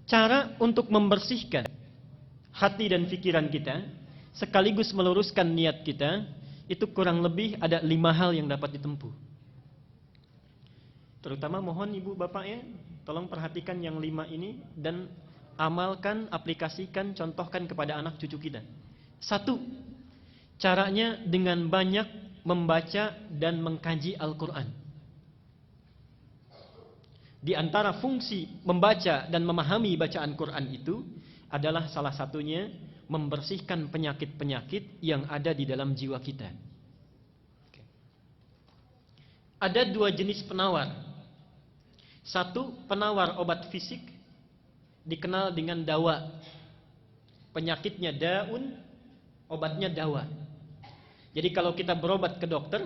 Cara untuk membersihkan hati dan pikiran kita, sekaligus meluruskan niat kita, itu kurang lebih ada 5 hal yang dapat ditempuh. Terutama mohon ibu bapak ya, tolong perhatikan yang 5 ini dan amalkan, aplikasikan, contohkan kepada anak cucu kita. 1, caranya dengan banyak membaca dan mengkaji Al-Quran. Di antara fungsi membaca dan memahami bacaan Quran itu adalah salah satunya membersihkan penyakit-penyakit yang ada di dalam jiwa kita. Ada 2 jenis penawar. 1, penawar obat fisik, dikenal dengan dawa. Penyakitnya daun, obatnya dawa. Jadi kalau kita berobat ke dokter,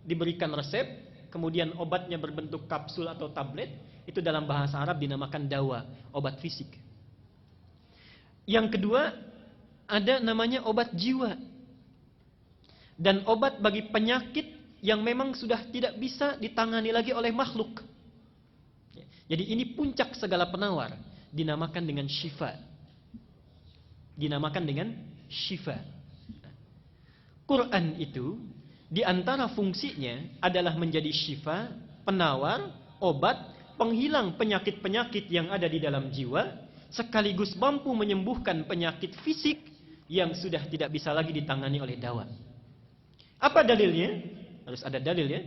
diberikan resep, kemudian obatnya berbentuk kapsul atau tablet, itu dalam bahasa Arab dinamakan dawa, obat fisik. Yang kedua, ada namanya obat jiwa. Dan obat bagi penyakit yang memang sudah tidak bisa ditangani lagi oleh makhluk. Jadi ini puncak segala penawar, dinamakan dengan syifa. Dinamakan dengan syifa. Quran itu di antara fungsinya adalah menjadi syifa, penawar, obat, penghilang penyakit-penyakit yang ada di dalam jiwa, sekaligus mampu menyembuhkan penyakit fisik yang sudah tidak bisa lagi ditangani oleh dawa. Apa dalilnya? Harus ada dalil ya.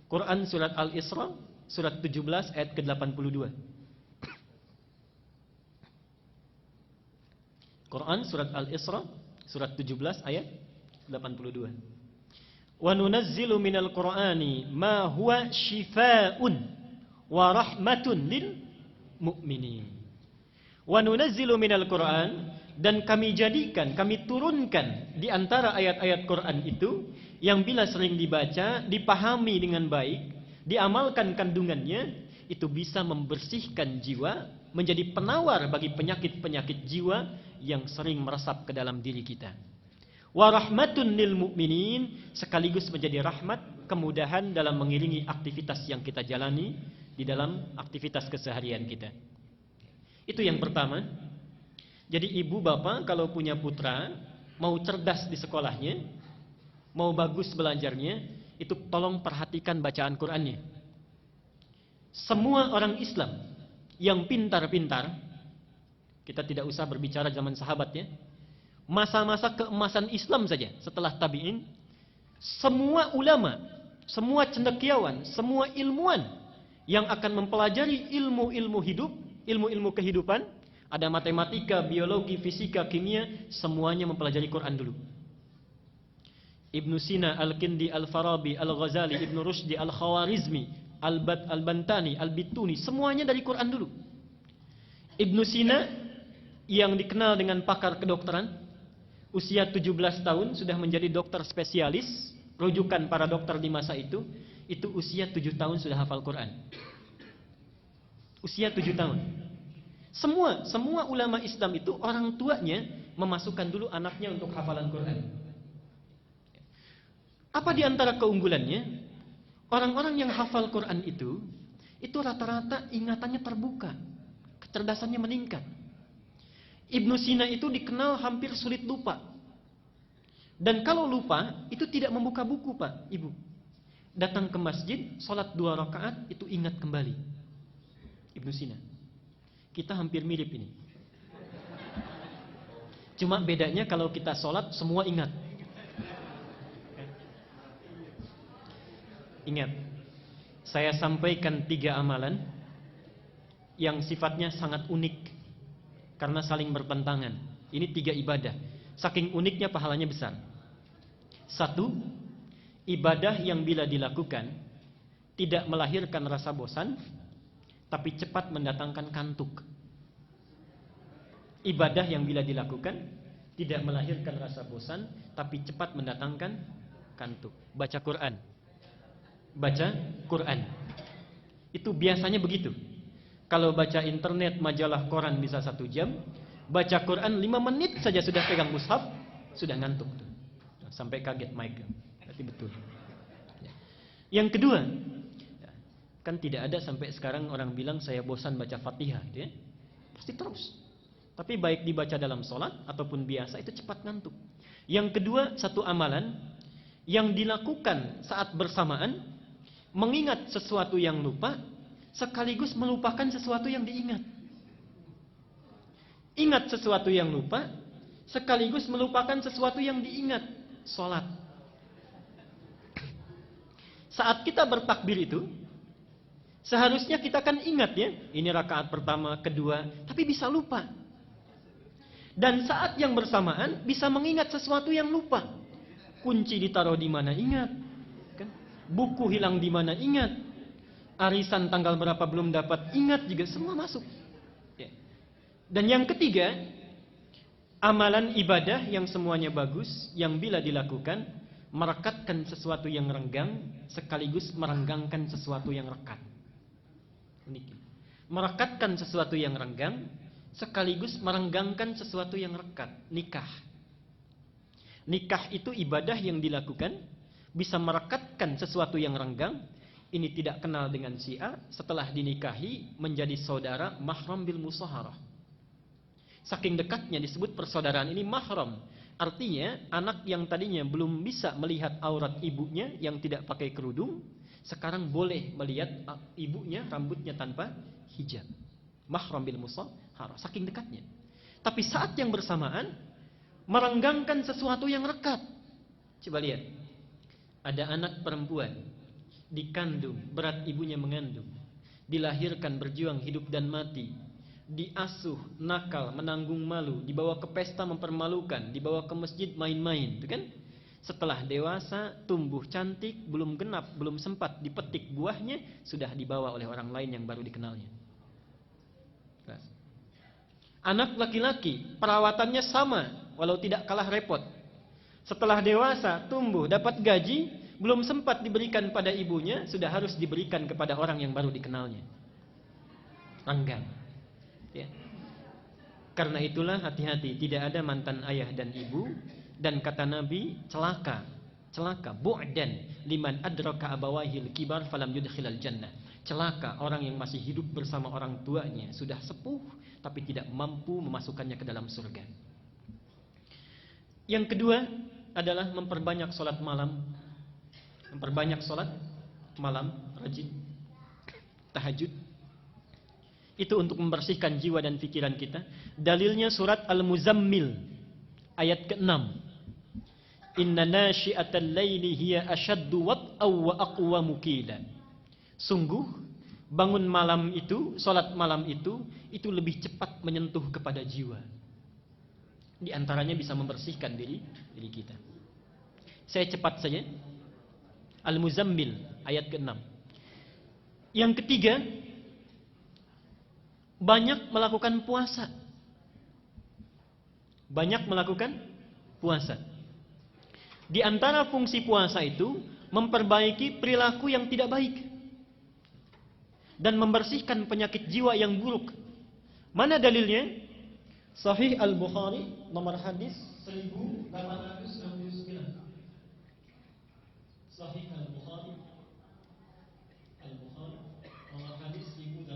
Quran surat Al-Isra, surat 17 ayat ke-82. Quran surat Al-Isra, surat 17 ayat 82. Wa nunazzilu minal Qur'ani ma huwa shifaa'un wa rahmatun lil mu'minin. Wa nunazzilu minal Qur'an, dan kami jadikan, kami turunkan di antara ayat-ayat Quran itu yang bila sering dibaca, dipahami dengan baik, diamalkan kandungannya, itu bisa membersihkan jiwa, menjadi penawar bagi penyakit-penyakit jiwa yang sering meresap ke dalam diri kita. Wa rahmatun lil mu'minin, sekaligus menjadi rahmat, kemudahan dalam mengiringi aktivitas yang kita jalani di dalam aktivitas keseharian kita. Itu yang pertama. Jadi ibu bapak kalau punya putra, mau cerdas di sekolahnya, mau bagus belajarnya, itu tolong perhatikan bacaan Qur'annya. Semua orang Islam yang pintar-pintar, kita tidak usah berbicara zaman sahabat ya, masa-masa keemasan Islam saja setelah tabi'in, semua ulama, semua cendekiawan, semua ilmuwan yang akan mempelajari ilmu-ilmu hidup, ilmu-ilmu kehidupan, ada matematika, biologi, fisika, kimia, semuanya mempelajari Quran dulu. Ibnu Sina, Al-Kindi, Al-Farabi, Al-Ghazali, Ibnu Rushdi, Al-Khawarizmi, Al-Bantani, Al-Bituni, semuanya dari Quran dulu. Ibnu Sina yang dikenal dengan pakar kedokteran, usia 17 tahun sudah menjadi dokter spesialis, rujukan para dokter di masa itu usia 7 tahun sudah hafal Quran. Usia 7 tahun. Semua ulama Islam itu orang tuanya memasukkan dulu anaknya untuk hafalan Quran. Apa di antara keunggulannya? Orang-orang yang hafal Quran itu rata-rata ingatannya terbuka, kecerdasannya meningkat. Ibnu Sina itu dikenal hampir sulit lupa. Dan kalau lupa, itu tidak membuka buku Pak, Ibu. Datang ke masjid, sholat 2 rakaat, itu ingat kembali. Ibnu Sina. Kita hampir mirip ini. Cuma bedanya kalau kita sholat, semua ingat. Ingat, saya sampaikan 3 amalan yang sifatnya sangat unik karena saling bertentangan. Ini 3 ibadah. Saking uniknya pahalanya besar. 1, ibadah yang bila dilakukan tidak melahirkan rasa bosan, tapi cepat mendatangkan kantuk. Ibadah yang bila dilakukan tidak melahirkan rasa bosan, tapi cepat mendatangkan kantuk. Baca Quran. Baca Quran. Itu biasanya begitu. Kalau baca internet, majalah, koran bisa 1 jam, baca Quran 5 menit saja sudah pegang mushaf, sudah ngantuk. Sampai kaget mic. Berarti betul. Yang kedua, kan tidak ada sampai sekarang orang bilang saya bosan baca Fatihah, gitu ya. pasti terus. Tapi baik dibaca dalam sholat ataupun biasa itu cepat ngantuk. Yang kedua, satu amalan yang dilakukan saat bersamaan, mengingat sesuatu yang lupa, sekaligus melupakan sesuatu yang diingat. Ingat sesuatu yang lupa, sekaligus melupakan sesuatu yang diingat. Sholat. Saat kita bertakbir itu, seharusnya kita kan ingat ya, ini rakaat pertama, kedua, tapi bisa lupa. Dan saat yang bersamaan bisa mengingat sesuatu yang lupa. Kunci ditaruh di mana ingat, kan? Buku hilang di mana ingat, arisan tanggal berapa belum dapat ingat, juga semua masuk. Ya. Dan yang ketiga, amalan ibadah yang semuanya bagus, yang bila dilakukan merekatkan sesuatu yang renggang sekaligus merenggangkan sesuatu yang rekat. Merekatkan sesuatu yang renggang sekaligus merenggangkan sesuatu yang rekat. Nikah. Nikah itu ibadah yang dilakukan bisa merekatkan sesuatu yang renggang. Ini tidak kenal dengan si A, setelah dinikahi menjadi saudara mahram bil musaharah. Saking dekatnya disebut persaudaraan ini mahram. Artinya anak yang tadinya belum bisa melihat aurat ibunya yang tidak pakai kerudung, sekarang boleh melihat ibunya rambutnya tanpa hijab. Mahram bil musaharah, saking dekatnya. Tapi saat yang bersamaan merenggangkan sesuatu yang rekat. Coba lihat. Ada anak perempuan dikandung, berat ibunya mengandung, dilahirkan berjuang hidup dan mati, diasuh, nakal, menanggung malu, dibawa ke pesta mempermalukan, dibawa ke masjid main-main, itu kan? Setelah dewasa, tumbuh cantik, belum genap, belum sempat dipetik buahnya, sudah dibawa oleh orang lain yang baru dikenalnya. Anak laki-laki, perawatannya sama, walau tidak kalah repot. Setelah dewasa, tumbuh, dapat gaji, belum sempat diberikan pada ibunya, sudah harus diberikan kepada orang yang baru dikenalnya. Renggang. Ya. Karena itulah hati-hati, tidak ada mantan ayah dan ibu. Dan kata Nabi, celaka, bu'dan liman adraka abawahil kibar falam yudkhilal jannah. Celaka orang yang masih hidup bersama orang tuanya, sudah sepuh tapi tidak mampu memasukkannya ke dalam surga. Yang kedua adalah memperbanyak sholat malam. Memperbanyak sholat malam, rajin tahajud. Itu untuk membersihkan jiwa dan pikiran kita. Dalilnya surat Al-Muzammil ayat ke-6. Inna nasyi'atal laili hiya ashaddu wat'aw wa aqwamu qila. Sungguh bangun malam itu, salat malam itu lebih cepat menyentuh kepada jiwa. Di antaranya bisa membersihkan diri kita. Saya cepat saja. Al-Muzammil ayat ke-6. Yang ketiga, banyak melakukan puasa. Banyak melakukan puasa. Di antara fungsi puasa itu memperbaiki perilaku yang tidak baik dan membersihkan penyakit jiwa yang buruk. Mana dalilnya? Sahih Al-Bukhari nomor hadis 1869. Sahih Al-Bukhari nomor hadis 1869.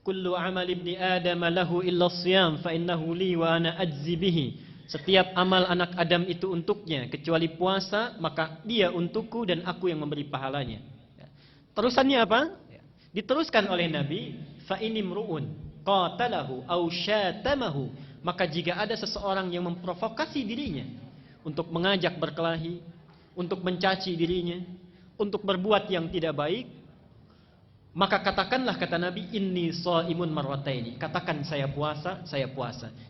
Kullu amal ibni Adam lahu illa siyam fa innahu li wa ana ajzi bihi. Setiap amal anak Adam itu untuknya kecuali puasa, maka dia untukku dan aku yang memberi pahalanya. Terusannya apa? Diteruskan oleh Nabi, fa inimruun qatalahu aw syatamahu, maka jika ada seseorang yang memprovokasi dirinya untuk mengajak berkelahi, untuk mencaci dirinya, untuk berbuat yang tidak baik, maka katakanlah, kata Nabi, inni shaimun marwataini. Katakan saya puasa.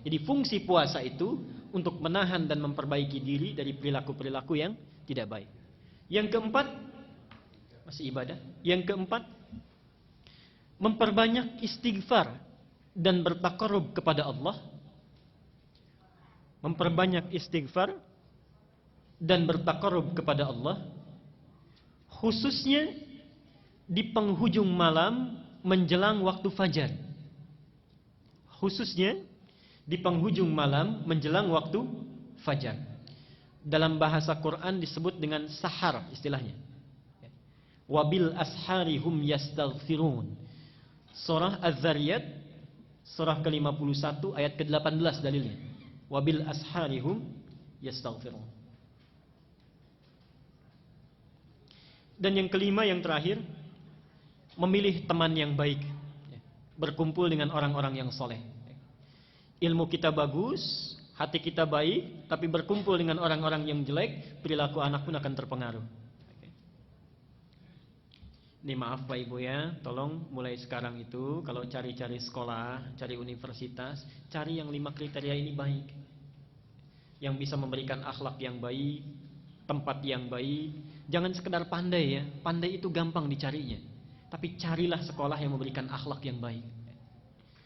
Jadi fungsi puasa itu untuk menahan dan memperbaiki diri dari perilaku-perilaku yang tidak baik. Yang keempat, masih ibadah. Yang keempat, memperbanyak istighfar dan bertaqarrub kepada Allah. Memperbanyak istighfar dan bertaqarrub kepada Allah, khususnya di penghujung malam menjelang waktu fajar. Khususnya di penghujung malam menjelang waktu fajar. dalam bahasa Quran disebut dengan sahar istilahnya. Wabil ashari hum yastaghfirun. Surah Az-Zariyat surah ke-51 ayat ke-18 dalilnya. Wabil ashari hum yastaghfirun. Dan yang kelima, yang terakhir, memilih teman yang baik, berkumpul dengan orang-orang yang soleh. Ilmu kita bagus, hati kita baik, tapi berkumpul dengan orang-orang yang jelek, perilaku anak pun akan terpengaruh. Ini maaf Pak Ibu ya, tolong mulai sekarang itu kalau cari-cari sekolah, cari universitas, cari yang 5 kriteria ini baik. Yang bisa memberikan akhlak yang baik, tempat yang baik. Jangan sekedar pandai ya, pandai itu gampang dicarinya. Tapi carilah sekolah yang memberikan akhlak yang baik.